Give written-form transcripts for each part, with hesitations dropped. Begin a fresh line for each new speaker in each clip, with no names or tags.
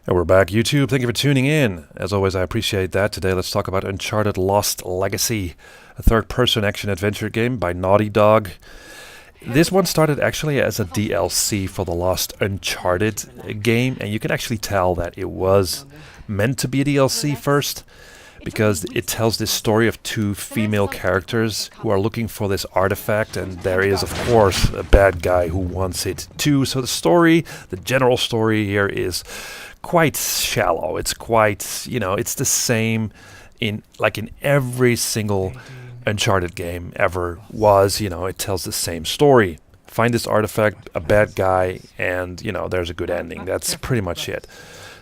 And we're back, YouTube. Thank you for tuning in. As always, I appreciate that. Today, let's talk about Uncharted Lost Legacy, a third-person action-adventure game by Naughty Dog. This one started actually as a DLC for the Lost Uncharted game, and you can actually tell that it was meant to be a DLC first, because it tells this story of two female characters who are looking for this artifact, and there is, of course, a bad guy who wants it too. So the story, the general story here is quite shallow. It's quite, it's the same in every single Uncharted game ever was. It tells the same story. Find this artifact, a bad guy, and there's a good ending. That's pretty much it.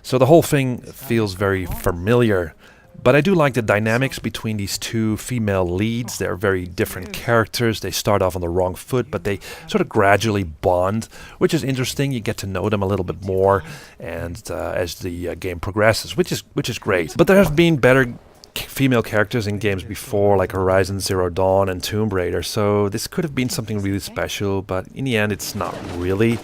So the whole thing feels very familiar. But I do like the dynamics between these two female leads. They're very different characters. They start off on the wrong foot, but they sort of gradually bond, which is interesting. You get to know them a little bit more, and as the game progresses, which is great. But there have been better female characters in games before, like Horizon Zero Dawn and Tomb Raider. So this could have been something really special, but in the end, it's not really.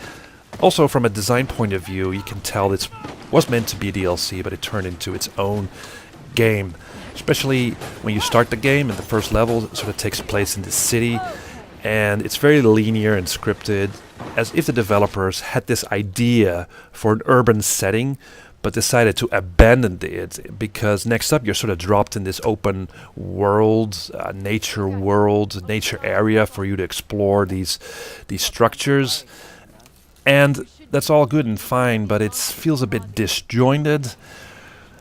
Also, from a design point of view, you can tell this was meant to be a DLC, but it turned into its own game, especially when you start the game and the first level sort of takes place in the city, and it's very linear and scripted, as if the developers had this idea for an urban setting but decided to abandon it, because next up you're sort of dropped in this open world, nature area for you to explore these structures. And that's all good and fine, but it feels a bit disjointed.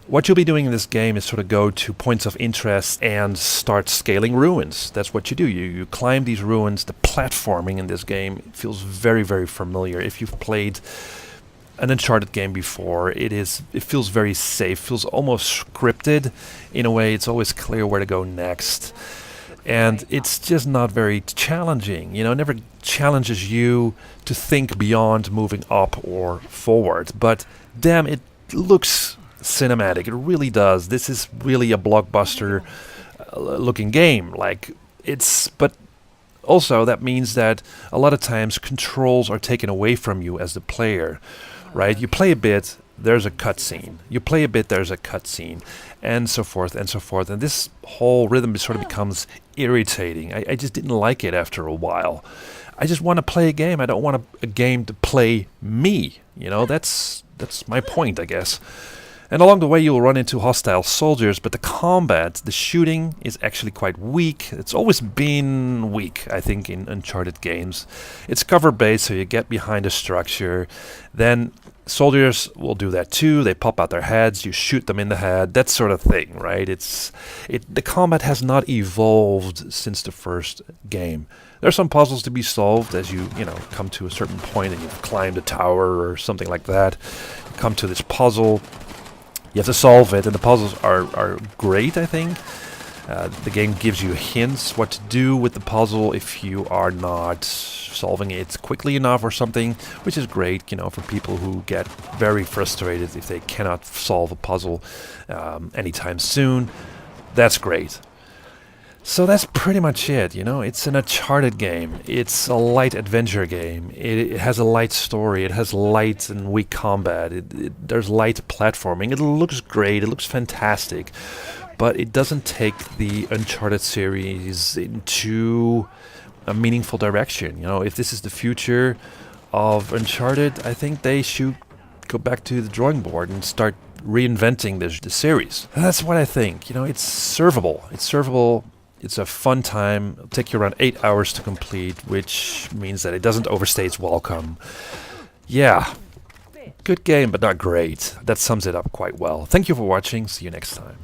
What you'll be doing in this game is sort of go to points of interest and start scaling ruins. That's what you do. You climb these ruins. The platforming in this game feels very, very familiar. If you've played an Uncharted game before, it feels very safe, feels almost scripted in a way. It's always clear where to go next. And it's just not very challenging. It never challenges you to think beyond moving up or forward. But damn, it looks cinematic. It really does. This is really a blockbuster looking game. But also that means that a lot of times controls are taken away from you as the player, right? You play a bit, there's a cutscene. You play a bit, there's a cutscene, and so forth and so forth. And this whole rhythm sort of becomes irritating. I just didn't like it after a while. I just want to play a game. I don't want a game to play me. That's my point, I guess. And along the way you'll run into hostile soldiers, but the combat, the shooting, is actually quite weak. It's always been weak, I think, in Uncharted games. It's cover-based, so you get behind a structure. Then soldiers will do that too. They pop out their heads, you shoot them in the head, that sort of thing, right? The combat has not evolved since the first game. There are some puzzles to be solved as you come to a certain point and you've climbed a tower or something like that. You come to this puzzle. You have to solve it, and the puzzles are great, I think. The game gives you hints what to do with the puzzle if you are not solving it quickly enough or something, which is great, for people who get very frustrated if they cannot solve a puzzle anytime soon. That's great. So that's pretty much it, It's an Uncharted game. It's a light adventure game. It has a light story. It has light and weak combat. There's light platforming. It looks great. It looks fantastic. But it doesn't take the Uncharted series into a meaningful direction. If this is the future of Uncharted, I think they should go back to the drawing board and start reinventing the series. And that's what I think. It's servable. It's servable. It's a fun time. It'll take you around 8 hours to complete, which means that it doesn't overstay its welcome. Yeah, good game, but not great. That sums it up quite well. Thank you for watching. See you next time.